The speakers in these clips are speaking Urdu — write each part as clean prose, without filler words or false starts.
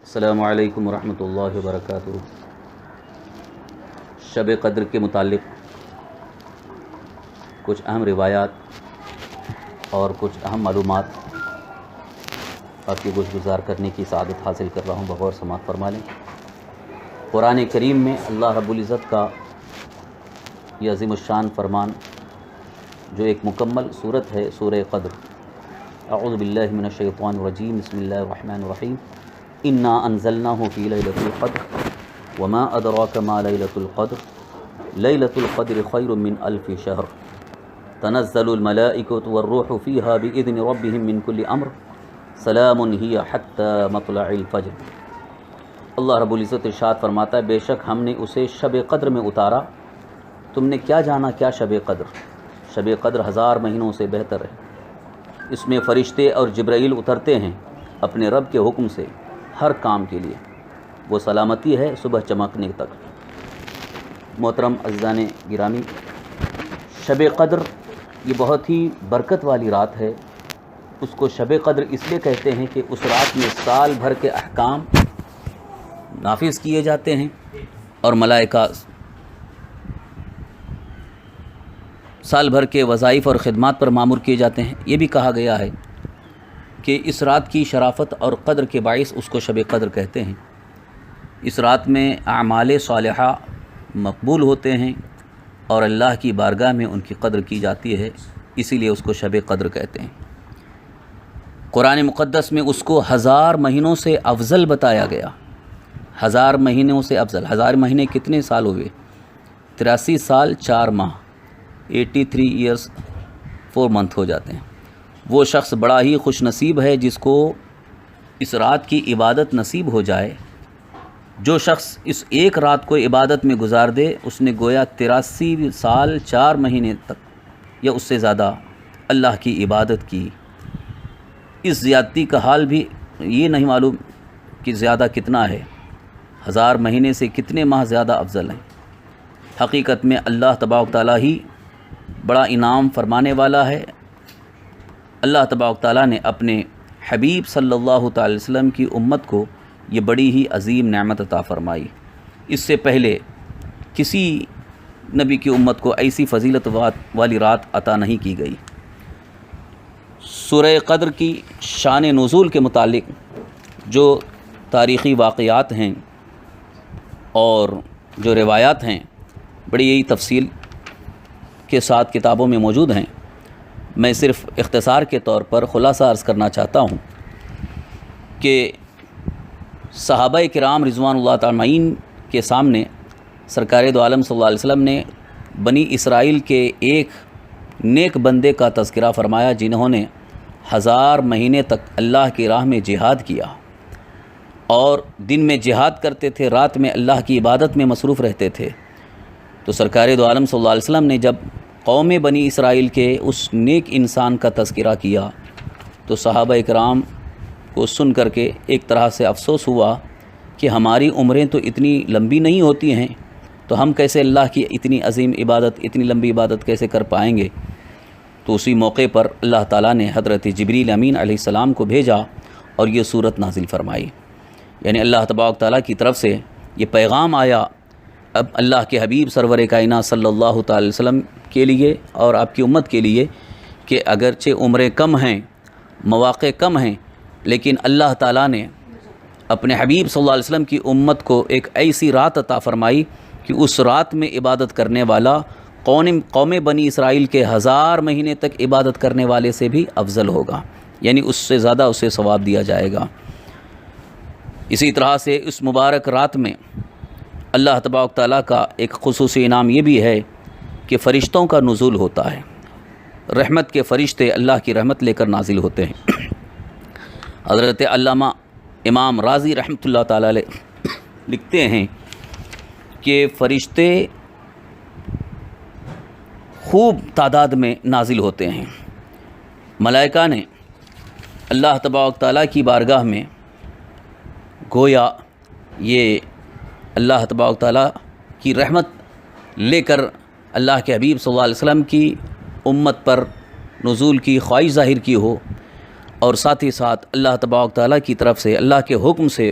السلام علیکم ورحمۃ اللہ وبرکاتہ۔ شب قدر کے متعلق کچھ اہم روایات اور کچھ اہم معلومات آپ کی گزار کرنے کی سعادت حاصل کر رہا ہوں، بغور سماعت فرما لیں۔ قرآن کریم میں اللہ رب العزت کا یہ عظیم الشان فرمان جو ایک مکمل صورت ہے، سورہ قدر۔ اعوذ باللہ من الشیطان الرجیم، بسم اللہ الرحمن الرحیم۔ انا انزلناه فی لیلۃ القدر وما ادراک ما لیلۃ القدر لیلۃ القدر خیر من الف شہر تنزل الملائکۃ والروح فیہا باذن ربہم من کل امر سلام ہی حتی مطلع الفجر۔ اللہ رب العزت ارشاد فرماتا ہے، بے شک ہم نے اسے شب قدر میں اتارا۔ تم نے کیا جانا کیا شب قدر؟ شب قدر 1000 مہینوں سے بہتر ہے۔ اس میں فرشتے اور جبرائیل اترتے ہیں اپنے رب کے حکم سے ہر کام کے لیے، وہ سلامتی ہے صبح چمکنے تک۔ محترم عزیزان گرامی، شب قدر یہ بہت ہی برکت والی رات ہے۔ اس کو شب قدر اس لیے کہتے ہیں کہ اس رات میں سال بھر کے احکام نافذ کیے جاتے ہیں اور ملائکہ سال بھر کے وظائف اور خدمات پر مامور کیے جاتے ہیں۔ یہ بھی کہا گیا ہے کہ اس رات کی شرافت اور قدر کے باعث اس کو شب قدر کہتے ہیں۔ اس رات میں اعمال صالحہ مقبول ہوتے ہیں اور اللہ کی بارگاہ میں ان کی قدر کی جاتی ہے، اسی لیے اس کو شب قدر کہتے ہیں۔ قرآن مقدس میں اس کو 1000 مہینوں سے افضل بتایا گیا۔ 1000 مہینوں سے افضل۔ 1000 مہینے کتنے سال ہوئے؟ 83 سال 4 ماہ، 83 ایئرس 4 منتھ ہو جاتے ہیں۔ وہ شخص بڑا ہی خوش نصیب ہے جس کو اس رات کی عبادت نصیب ہو جائے۔ جو شخص اس ایک رات کو عبادت میں گزار دے، اس نے گویا 83 سال 4 مہینے تک یا اس سے زیادہ اللہ کی عبادت کی۔ اس زیادتی کا حال بھی یہ نہیں معلوم کہ زیادہ کتنا ہے، 1000 مہینے سے کتنے ماہ زیادہ افضل ہیں۔ حقیقت میں اللہ تبارک تعالیٰ ہی بڑا انعام فرمانے والا ہے۔ اللہ تبارک تعالیٰ نے اپنے حبیب صلی اللہ تعالی وسلم کی امت کو یہ بڑی ہی عظیم نعمت عطا فرمائی۔ اس سے پہلے کسی نبی کی امت کو ایسی فضیلت والی رات عطا نہیں کی گئی۔ سورہ قدر کی شان نزول کے متعلق جو تاریخی واقعات ہیں اور جو روایات ہیں، بڑی یہی تفصیل کے ساتھ کتابوں میں موجود ہیں۔ میں صرف اختصار کے طور پر خلاصہ عرض کرنا چاہتا ہوں کہ صحابہ کرام رضوان اللہ تعالی اجمعین کے سامنے سرکار دو عالم صلی اللہ علیہ وسلم نے بنی اسرائیل کے ایک نیک بندے کا تذکرہ فرمایا جنہوں نے 1000 مہینے تک اللہ کی راہ میں جہاد کیا اور دن میں جہاد کرتے تھے، رات میں اللہ کی عبادت میں مصروف رہتے تھے۔ تو سرکار دو عالم صلی اللہ علیہ وسلم نے جب قوم بنی اسرائیل کے اس نیک انسان کا تذکرہ کیا تو صحابہ کرام کو سن کر کے ایک طرح سے افسوس ہوا کہ ہماری عمریں تو اتنی لمبی نہیں ہوتی ہیں، تو ہم کیسے اللہ کی اتنی عظیم عبادت، اتنی لمبی عبادت کیسے کر پائیں گے؟ تو اسی موقع پر اللہ تعالیٰ نے حضرت جبریل امین علیہ السلام کو بھیجا اور یہ صورت نازل فرمائی۔ یعنی اللہ تبارک تعالیٰ کی طرف سے یہ پیغام آیا اب اللہ کے حبیب سرور کائنات صلی اللہ تعالی وسلم کے لیے اور آپ کی امت کے لیے کہ اگرچہ عمریں کم ہیں، مواقع کم ہیں، لیکن اللہ تعالیٰ نے اپنے حبیب صلی اللہ علیہ وسلم کی امت کو ایک ایسی رات عطا فرمائی کہ اس رات میں عبادت کرنے والا قوم بنی اسرائیل کے 1000 مہینے تک عبادت کرنے والے سے بھی افضل ہوگا، یعنی اس سے زیادہ اسے ثواب دیا جائے گا۔ اسی طرح سے اس مبارک رات میں اللہ تبارک تعالیٰ کا ایک خصوصی انعام یہ بھی ہے کہ فرشتوں کا نزول ہوتا ہے۔ رحمت کے فرشتے اللہ کی رحمت لے کر نازل ہوتے ہیں۔ حضرت علامہ امام راضی رحمۃ اللہ تعالیٰ علیہ لکھتے ہیں کہ فرشتے خوب تعداد میں نازل ہوتے ہیں۔ ملائکہ نے اللہ تبارک تعالیٰ کی بارگاہ میں گویا یہ اللہ تبارک تعالیٰ کی رحمت لے کر اللہ کے حبیب صلی اللہ علیہ وسلم کی امت پر نزول کی خواہش ظاہر کی ہو، اور ساتھ ہی ساتھ اللہ تبارک تعالیٰ کی طرف سے اللہ کے حکم سے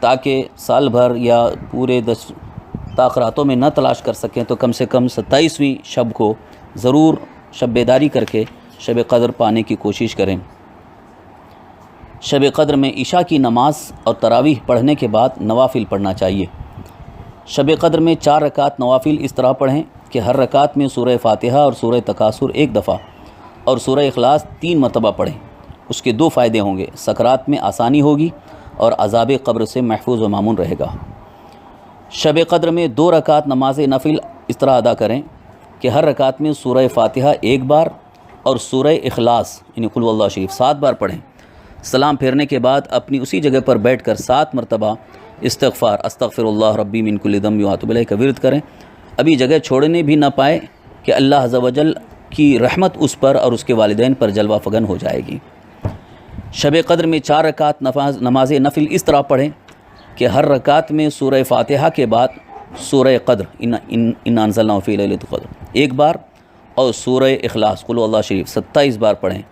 تاکہ سال بھر یا پورے 10 راتوں میں نہ تلاش کر سکیں تو کم سے کم 27ویں شب کو ضرور شب بیداری کر کے شب قدر پانے کی کوشش کریں۔ شب قدر میں عشاء کی نماز اور تراویح پڑھنے کے بعد نوافل پڑھنا چاہیے۔ شب قدر میں 4 رکعت نوافل اس طرح پڑھیں کہ ہر رکعت میں سورہ فاتحہ اور سورہ تکاثر 1 دفعہ اور سورہ اخلاص 3 مرتبہ پڑھیں۔ اس کے 2 فائدے ہوں گے، سکرات میں آسانی ہوگی اور عذاب قبر سے محفوظ و مامون رہے گا۔ شب قدر میں 2 رکعت نماز نفل اس طرح ادا کریں کہ ہر رکعت میں سورہ فاتحہ 1 بار اور سورہ اخلاص یعنی قل واللہ شریف 7 بار پڑھیں۔ سلام پھیرنے کے بعد اپنی اسی جگہ پر بیٹھ کر 7 مرتبہ استغفار استغفر اللہ ربی من کل ذنب واتوب الیہ کا ورد کریں۔ ابھی جگہ چھوڑنے بھی نہ پائے کہ اللہ عز و جل کی رحمت اس پر اور اس کے والدین پر جلوہ فگن ہو جائے گی۔ شب قدر میں 4 رکعت نماز نفل اس طرح پڑھیں کہ ہر رکعت میں سورہ فاتحہ کے بعد سورہ قدر انا انزلناہ فی لیلۃ القدر 1 بار اور سورہ اخلاص قل اللہ شریف 27 بار پڑھیں۔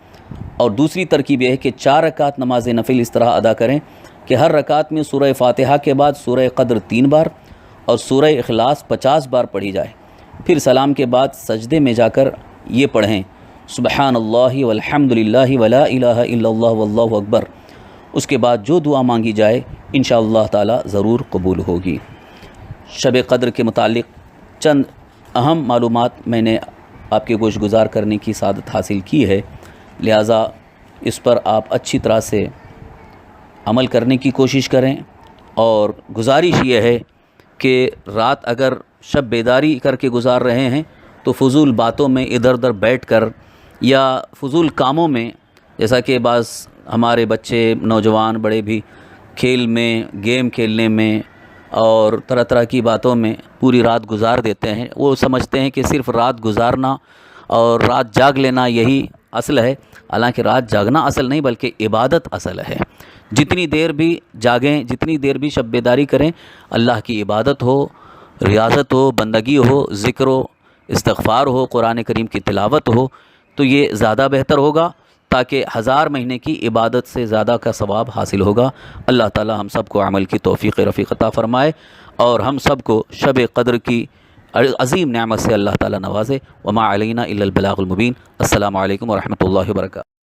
اور دوسری ترکیب یہ ہے کہ 4 رکعت نماز نفل اس طرح ادا کریں کہ ہر رکعت میں سورہ فاتحہ کے بعد سورہ قدر 3 بار اور سورہ اخلاص 50 بار پڑھی جائے۔ پھر سلام کے بعد سجدے میں جا کر یہ پڑھیں سبحان اللہ والحمد للہ ولا الہ الا اللہ واللہ اکبر۔ اس کے بعد جو دعا مانگی جائے انشاءاللہ تعالی ضرور قبول ہوگی۔ شب قدر کے متعلق چند اہم معلومات میں نے آپ کے گوش گزار کرنے کی سعادت حاصل کی ہے، لہٰذا اس پر آپ اچھی طرح سے عمل کرنے کی کوشش کریں۔ اور گزارش یہ ہے کہ رات اگر شب بیداری کر کے گزار رہے ہیں تو فضول باتوں میں ادھر ادھر بیٹھ کر یا فضول کاموں میں، جیسا کہ بعض ہمارے بچے نوجوان بڑے بھی کھیل میں گیم کھیلنے میں اور طرح طرح کی باتوں میں پوری رات گزار دیتے ہیں۔ وہ سمجھتے ہیں کہ صرف رات گزارنا اور رات جاگ لینا یہی اصل ہے، حالانکہ رات جاگنا اصل نہیں بلکہ عبادت اصل ہے۔ جتنی دیر بھی جاگیں، جتنی دیر بھی شب بیداری کریں، اللہ کی عبادت ہو، ریاضت ہو، بندگی ہو، ذکر ہو، استغفار ہو، قرآن کریم کی تلاوت ہو تو یہ زیادہ بہتر ہوگا، تاکہ 1000 مہینے کی عبادت سے زیادہ کا ثواب حاصل ہوگا۔ اللہ تعالی ہم سب کو عمل کی توفیق رفیق عطا فرمائے اور ہم سب کو شب قدر کی عظیم نعمت سے اللہ تعالی نوازے۔ وما علینا الا البلاغ المبین۔ السلام علیکم ورحمۃ اللہ وبرکاتہ۔